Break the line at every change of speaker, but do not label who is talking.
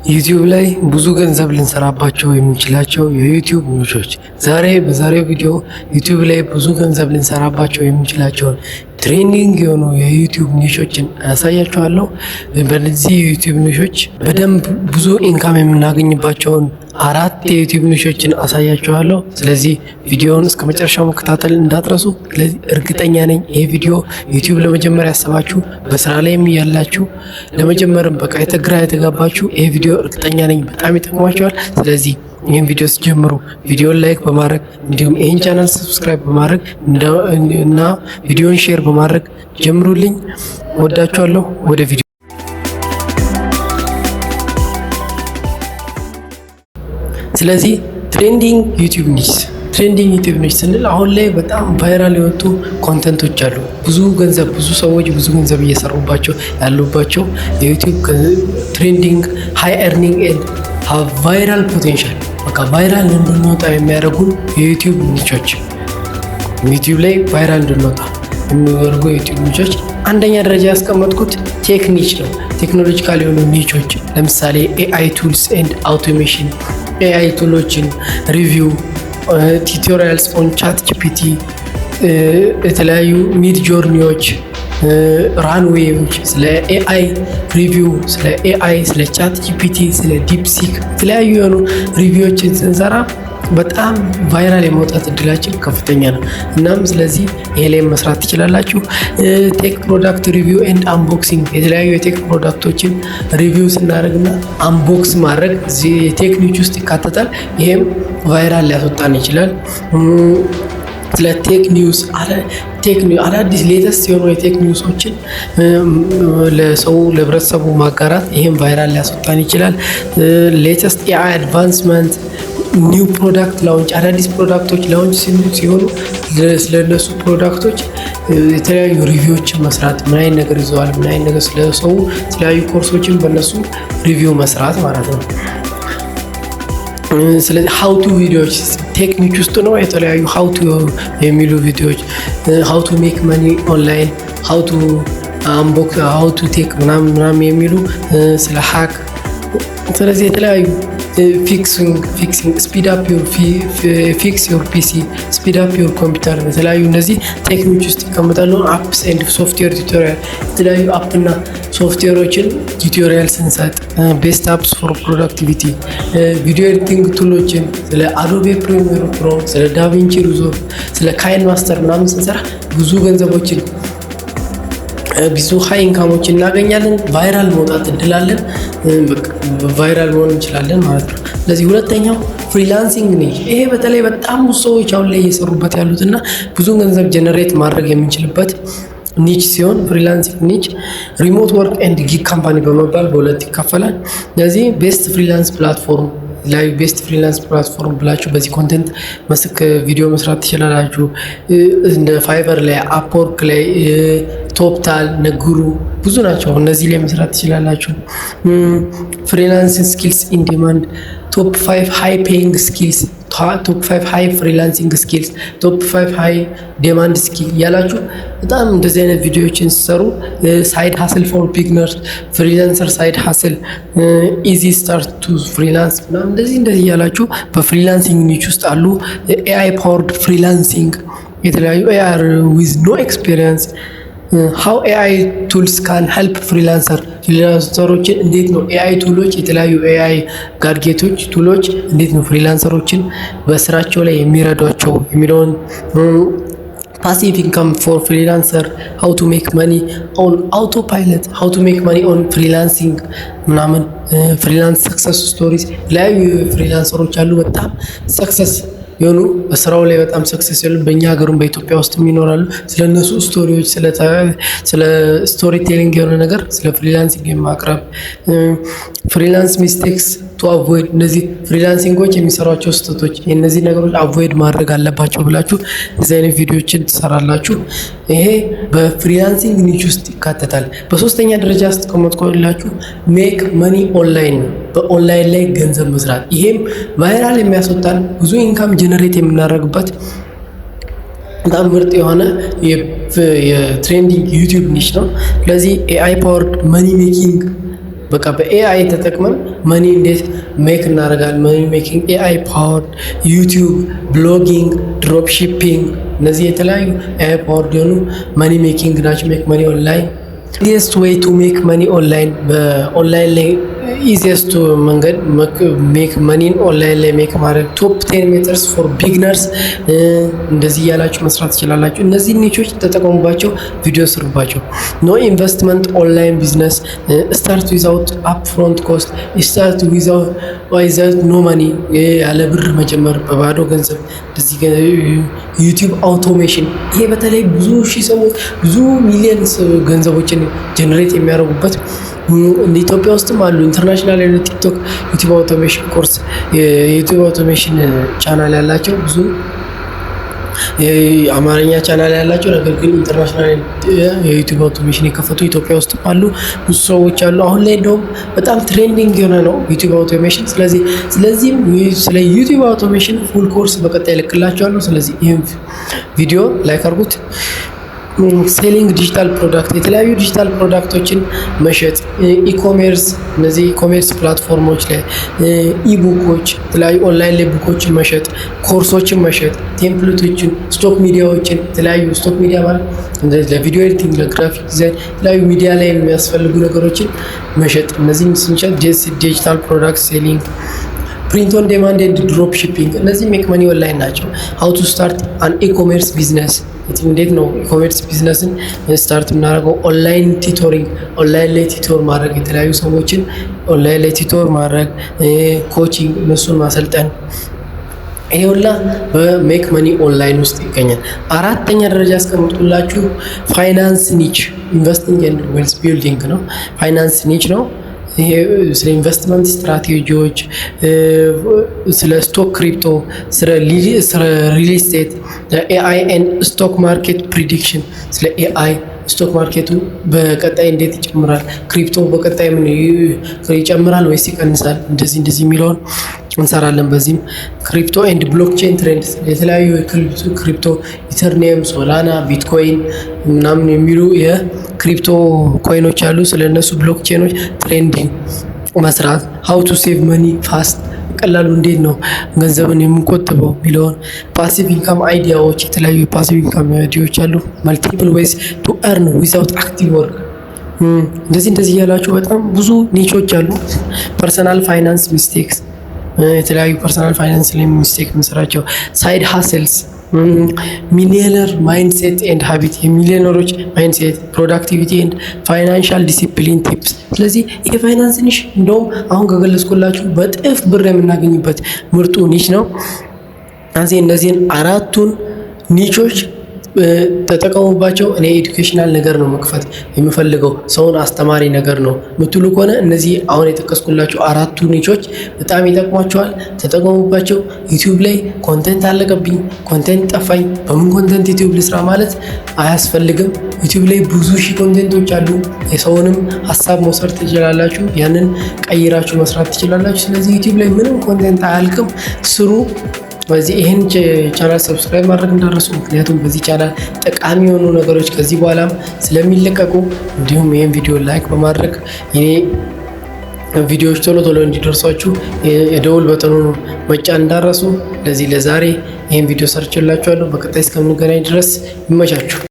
ዩቲዩብ ላይ ብዙ ገንዘብ ልንሰራባቸው የምንችላቸው የዩቲዩብ ኒሾች። በዛሬው ቪዲዮ ዩቲዩብ ላይ ብዙ ገንዘብ ልንሰራባቸው የምንችላቸውን ትሬንዲንግ የሆኑ የዩቲዩብ ኒሾችን አሳያችኋለሁ። በዚህ የዩቲዩብ ኒሾች በደንብ ብዙ ኢንካም የምናገኝባቸውን 4 የዩቲዩብ ኒሾችን አሳያችኋለሁ። ስለዚህ ቪዲዮውን እስከ መጨረሻው መከታተል እንዳትረሱ። ስለዚህ እርግጠኛ ነኝ ይሄ ቪዲዮ ዩቲዩብ ለመጀመር ያሰባችሁ፣ በስራ ላይም ያላችሁ፣ ለመጀመርም በቃ ግራ የተጋባችሁ ይሄ ቪዲዮ እርግጠኛ ነኝ በጣም ይጠቅማችኋል። ስለዚህ ይህን ቪዲዮ ሲጀምሩ ቪዲዮን ላይክ በማድረግ እንዲሁም ይህን ቻናል ሰብስክራይብ በማድረግ እና ቪዲዮን ሼር በማድረግ ጀምሩልኝ። ወዳችኋለሁ። ወደ ቪዲዮ ስለዚህ ትሬንዲንግ ዩቲዩብ ኒች ስንል አሁን ላይ በጣም ቫይራል የወጡ ኮንተንቶች አሉ። ብዙ ሰዎች ብዙ ገንዘብ እየሰሩባቸው ያሉባቸው የዩቲዩብ ትሬንዲንግ ሃይ ኤርኒንግ ኤንድ ቫይራል ፖቴንሻል፣ በቃ ቫይራል እንድንወጣ የሚያደርጉን የዩቲዩብ ኒቾች፣ ዩቲዩብ ላይ ቫይራል እንድንወጣ የሚያደርጉ የዩቲዩብ ኒቾች አንደኛ ደረጃ ያስቀመጥኩት ቴክ ኒች ነው። ቴክኖሎጂካል የሆኑ ኒቾች ለምሳሌ ኤአይ ቱልስ ኤንድ አውቶሜሽን፣ ኤአይ ቱሎችን ሪቪው፣ ቱቶሪያልስ ኦን ቻት ጂፒቲ፣ የተለያዩ ሚድ ጆርኒዎች፣ ራንዌዎች፣ ስለ ኤአይ ሪቪው፣ ስለ ኤአይ፣ ስለ ቻት ጂፒቲ፣ ስለ ዲፕሲክ የተለያዩ የሆኑ ሪቪዎችን ስንሰራ በጣም ቫይራል የመውጣት እድላችን ከፍተኛ ነው። እናም ስለዚህ ይሄ ላይ መስራት ትችላላችሁ። ቴክ ፕሮዳክት ሪቪው ኤንድ አንቦክሲንግ፣ የተለያዩ የቴክ ፕሮዳክቶችን ሪቪው ስናደርግና አንቦክስ ማድረግ እዚህ የቴክ ኒች ውስጥ ይካተታል። ይሄም ቫይራል ሊያስወጣን ይችላል። ስለ ቴክ ኒውስ አዳዲስ ሌተስት የሆኑ የቴክ ኒውሶችን ለህብረተሰቡ ማጋራት፣ ይሄም ቫይራል ሊያስወጣን ይችላል። ሌተስት ኤአይ አድቫንስመንት፣ ኒው ፕሮዳክት ላውንች፣ አዳዲስ ፕሮዳክቶች ላውንች ሲሆኑ ስለነሱ ፕሮዳክቶች የተለያዩ ሪቪዎችን መስራት፣ ምን አይነት ነገር ይዘዋል፣ ምን አይነት ነገር ስለሰው የተለያዩ ኮርሶችን በነሱ ሪቪው መስራት ማለት ነው። ስለዚህ ሀውቱ ቪዲዮዎች ቴክኒክ ውስጥ ነው። የተለያዩ ሀውቱ የሚሉ ቪዲዮዎች ሀውቱ ሜክ መኒ ኦንላይን፣ ሀውቱ አንቦክስ፣ ሀውቱ ቴክ ምናምን የሚሉ ስለ ሀክ፣ ስለዚህ የተለያዩ ፊክሲንግ ስፒድ አፕ ዮር ፊክስ ዮር ፒሲ፣ ስፒድ አፕ ዮር ኮምፒውተር፣ የተለያዩ እነዚህ ቴክኒክ ውስጥ ይቀመጣሉ። አፕስ ኤንድ ሶፍትዌር ቱቶሪያል፣ የተለያዩ አፕ እና ሶፍትዌሮችን ቱቶሪያል ስንሰጥ፣ ቤስት አፕስ ፎር ፕሮዳክቲቪቲ፣ ቪዲዮ ኤዲቲንግ ቱሎችን ስለ አዶቤ ፕሪሚየር ፕሮ፣ ስለ ዳቪንቺ ሪዞልቭ፣ ስለ ካይን ማስተር ምናምን ስንሰራ ብዙ ገንዘቦችን ብዙ ሃይ ኢንካሞችን እናገኛለን። ቫይራል መውጣት እንችላለን። ቫይራል መሆን እንችላለን ማለት ነው። ስለዚህ ሁለተኛው ፍሪላንሲንግ ኒች። ይሄ በተለይ በጣም ብዙ ሰዎች አሁን ላይ እየሰሩበት ያሉትና ብዙ ገንዘብ ጀነሬት ማድረግ የምንችልበት ኒች ሲሆን ፍሪላንሲንግ ኒች ሪሞት ወርክ ኤንድ ጊግ ካምፓኒ በመባል በሁለት ይከፈላል። ስለዚህ ቤስት ፍሪላንስ ፕላትፎርም ላይ ቤስት ፍሪላንስ ፕላትፎርም ብላችሁ በዚህ ኮንቴንት መስክ ቪዲዮ መስራት ትችላላችሁ። እንደ ፋይበር ላይ፣ አፕወርክ ላይ፣ ቶፕታል፣ ነግሩ ብዙ ናቸው። እነዚህ ላይ መስራት ትችላላችሁ። ፍሪላንሲንግ ስኪልስ ኢን ዲማንድ፣ ቶፕ 5 ሃይ ፔይንግ ስኪልስ፣ ቶፕ 5 ሃይ ፍሪላንሲንግ ስኪልስ፣ ቶፕ 5 ሃይ ዲማንድ ስኪል ያላችሁ በጣም እንደዚህ አይነት ቪዲዮዎችን ሲሰሩ ሳይድ ሀስል ፎር ቢግነርስ፣ ፍሪላንሰር ሳይድ ሀስል፣ ኢዚ ስታርት ቱ ፍሪላንስ ምናምን እንደዚህ ያላችሁ በፍሪላንሲንግ ኒች ውስጥ አሉ። ኤአይ ፓወርድ ፍሪላንሲንግ፣ የተለያዩ ኤአር ዊዝ ኖ ኤክስፔሪየንስ፣ ሃው ኤአይ ቱልስ ካን ሄልፕ ፍሪላንሰሮችን እንዴት ነው ኤአይ ቱሎች፣ የተለያዩ ኤአይ ጋድጌቶች ቱሎች እንዴት ነው ፍሪላንሰሮችን በስራቸው ላይ የሚረዷቸው የሚለውን፣ ፓሲቭ ኢንካም ፎር ፍሪላንሰር፣ ሃው ቱ ሜክ መኒ ኦን አውቶ ፓይለት፣ ሃው ቱ ሜክ መኒ ኦን ፍሪላንሲንግ ምናምን፣ ፍሪላንስ ሰክሰስ ስቶሪስ፣ የተለያዩ ፍሪላንሰሮች አሉ በጣም ሰክሰስ የሆኑ በስራው ላይ በጣም ሰክሰስ ያሉ በእኛ ሀገሩም በኢትዮጵያ ውስጥም ይኖራሉ። ስለነሱ ስቶሪዎች፣ ስለ ስቶሪ ቴሊንግ የሆነ ነገር ስለ ፍሪላንሲንግ የማቅረብ፣ ፍሪላንስ ሚስቴክስ ቱ አቮይድ፣ እነዚህ ፍሪላንሲንጎች የሚሰሯቸው ስህተቶች የእነዚህ ነገሮች አቮይድ ማድረግ አለባቸው ብላችሁ እዚህ አይነት ቪዲዮዎችን ትሰራላችሁ። ይሄ በፍሪላንሲንግ ኒች ውስጥ ይካተታል። በሶስተኛ ደረጃ ስትቀመጥላችሁ ሜክ መኒ ኦንላይን ነው። በኦንላይን ላይ ገንዘብ መስራት፣ ይሄም ቫይራል የሚያስወጣን ብዙ ኢንካም ጀነሬት የምናደርግበት በጣም ምርጥ የሆነ የትሬንዲንግ ዩቲዩብ ኒች ነው። ስለዚህ ኤአይ ፓወርድ መኒ ሜኪንግ በቃ በኤአይ ተጠቅመን መኒ እንዴት ሜክ እናደርጋለን። መኒ ሜኪንግ ኤአይ ፓወርድ ዩቲዩብ፣ ብሎጊንግ፣ ድሮፕ ሺፒንግ እነዚህ የተለያዩ ኤአይ ፓወርድ የሆኑ መኒ ሜኪንግ ናቸው። ሜክ መኒ ኦንላይን ኢዚየስት ዌይ ቱ ሜክ መኒ ኦንላይን በኦንላይን ላይ ኢዚየስት መንገድ ሜክ መኒን ኦንላይን ላይ ሜክ ማድረግ ቶፕ 10 ሜተርስ ፎር ቢግነርስ እንደዚህ እያላችሁ መስራት ትችላላችሁ። እነዚህ ኒቾች ተጠቀሙባቸው፣ ቪዲዮ ስሩባቸው። ኖ ኢንቨስትመንት ኦንላይን ቢዝነስ ስታርት ዊዛውት አፕፍሮንት ኮስት ስታርት ዊዛውት ኖ መኒ ያለ ብር መጀመር በባዶ ገንዘብ እንደዚህ ዩቲዩብ አውቶሜሽን ይሄ በተለይ ብዙ ሺህ ሰዎች ብዙ ሚሊዮን ገንዘቦችን ጀነሬት የሚያደርጉበት እንደ ኢትዮጵያ ውስጥም አሉ። ኢንተርናሽናል የሆነ ቲክቶክ ዩቲዩብ አውቶሜሽን ኮርስ የዩቲዩብ አውቶሜሽን ቻናል ያላቸው ብዙ የአማርኛ ቻናል ያላቸው ነገር ግን ኢንተርናሽናል የዩቲዩብ አውቶሜሽን የከፈቱ ኢትዮጵያ ውስጥም አሉ ብዙ ሰዎች አሉ። አሁን ላይ እንደውም በጣም ትሬንዲንግ የሆነ ነው ዩቲዩብ አውቶሜሽን። ስለዚህም ስለ ዩቲዩብ አውቶሜሽን ፉል ኮርስ በቀጣይ እልክላችኋለሁ። ስለዚህ ይህም ቪዲዮ ላይክ አድርጉት። ሴሊንግ ዲጂታል ፕሮዳክት የተለያዩ ዲጂታል ፕሮዳክቶችን መሸጥ፣ ኢኮሜርስ እነዚህ ኢኮሜርስ ፕላትፎርሞች ላይ ኢቡኮች የተለያዩ ኦንላይን ላይ ቡኮችን መሸጥ፣ ኮርሶችን መሸጥ፣ ቴምፕሌቶችን፣ ስቶክ ሚዲያዎችን የተለያዩ ስቶክ ሚዲያ ማለት ለቪዲዮ ኤዲቲንግ፣ ለግራፊክ ዲዛይን የተለያዩ ሚዲያ ላይ የሚያስፈልጉ ነገሮችን መሸጥ። እነዚህም ስንሸጥ ዲጂታል ፕሮዳክት ሴሊንግ፣ ፕሪንት ኦን ዴማንድ ኤንድ ድሮፕ ሺፒንግ እነዚህ ሜክ መኒ ኦንላይን ናቸው። ሃው ቱ ስታርት አን ኢኮሜርስ ቢዝነስ እንዴት ነው ኢኮሜርስ ቢዝነስን ስታርት የምናደርገው? ኦንላይን ቲቶሪንግ ኦንላይን ላይ ቲቶር ማድረግ የተለያዩ ሰዎችን ኦንላይን ላይ ቲቶር ማድረግ፣ ኮቺንግ እነሱን ማሰልጠን ይሄ ሁላ በሜክ መኒ ኦንላይን ውስጥ ይገኛል። አራተኛ ደረጃ ያስቀምጡላችሁ ፋይናንስ ኒች ኢንቨስቲንግ ኤንድ ዌልዝ ቢልዲንግ ነው። ፋይናንስ ኒች ነው። ይሄ ስለ ኢንቨስትመንት ስትራቴጂዎች፣ ስለ ስቶክ ክሪፕቶ፣ ስለ ሪል ስቴት፣ ኤአይ ኤንድ ስቶክ ማርኬት ፕሪዲክሽን ስለ ኤአይ ስቶክ ማርኬቱ በቀጣይ እንዴት ይጨምራል፣ ክሪፕቶ በቀጣይ ምን ይጨምራል ወይስ ይቀንሳል፣ እንደዚህ የሚለውን እንሰራለን። በዚህም ክሪፕቶ ኤንድ ብሎክቼን ትሬንድ የተለያዩ ክሪፕቶ ኢተርኒየም፣ ሶላና፣ ቢትኮይን ምናምን የሚሉ የክሪፕቶ ኮይኖች አሉ። ስለነሱ ብሎክቼኖች ትሬንዲንግ መስራት፣ ሃው ቱ ሴቭ መኒ ፋስት ቀላሉ እንዴት ነው ገንዘብን የምንቆጥበው የሚለውን፣ ፓሲቭ ኢንካም አይዲያዎች የተለያዩ የፓሲቭ ኢንካም አይዲያዎች አሉ። መልቲፕል ዌይስ ቱ ኤርን ዊዛውት አክቲቭ ወርክ እንደዚህ እያላችሁ በጣም ብዙ ኒቾች አሉ። ፐርሰናል ፋይናንስ ሚስቴክስ የተለያዩ ፐርሰናል ፋይናንስ ላይ ሚስቴክ የምንሰራቸው፣ ሳይድ ሃስልስ፣ ሚሊዮነር ማይንድሴት ኤንድ ሀቢት የሚሊዮነሮች ማይንድሴት፣ ፕሮዳክቲቪቲ ኤንድ ፋይናንሻል ዲሲፕሊን ቲፕስ። ስለዚህ ይሄ ፋይናንስ ኒሽ እንደውም አሁን ከገለጽኩላችሁ በጥፍ ብር የምናገኝበት ምርጡ ኒች ነው። እነዚህን አራቱን ኒቾች ተጠቀሙባቸው። እኔ ኤዱኬሽናል ነገር ነው መክፈት የምፈልገው ሰውን አስተማሪ ነገር ነው የምትሉ ከሆነ እነዚህ አሁን የጠቀስኩላችሁ አራቱ ኒቾች በጣም ይጠቅሟቸዋል። ተጠቀሙባቸው። ዩቲዩብ ላይ ኮንቴንት አለቀብኝ፣ ኮንቴንት ጠፋኝ፣ በምን ኮንቴንት ዩቲዩብ ልስራ ማለት አያስፈልግም። ዩቲዩብ ላይ ብዙ ሺህ ኮንቴንቶች አሉ። የሰውንም ሀሳብ መውሰድ ትችላላችሁ፣ ያንን ቀይራችሁ መስራት ትችላላችሁ። ስለዚህ ዩቲዩብ ላይ ምንም ኮንቴንት አያልቅም፣ ስሩ። በዚህ ይህን ቻናል ሰብስክራይብ ማድረግ እንዳረሱ፣ ምክንያቱም በዚህ ቻናል ጠቃሚ የሆኑ ነገሮች ከዚህ በኋላም ስለሚለቀቁ፣ እንዲሁም ይህን ቪዲዮ ላይክ በማድረግ የኔ ቪዲዮዎች ቶሎ እንዲደርሷችሁ የደውል በተኑን መጫን እንዳረሱ። ለዛሬ ይህን ቪዲዮ ሰርችላችኋለሁ። በቀጣይ እስከምንገናኝ ድረስ ይመቻችሁ።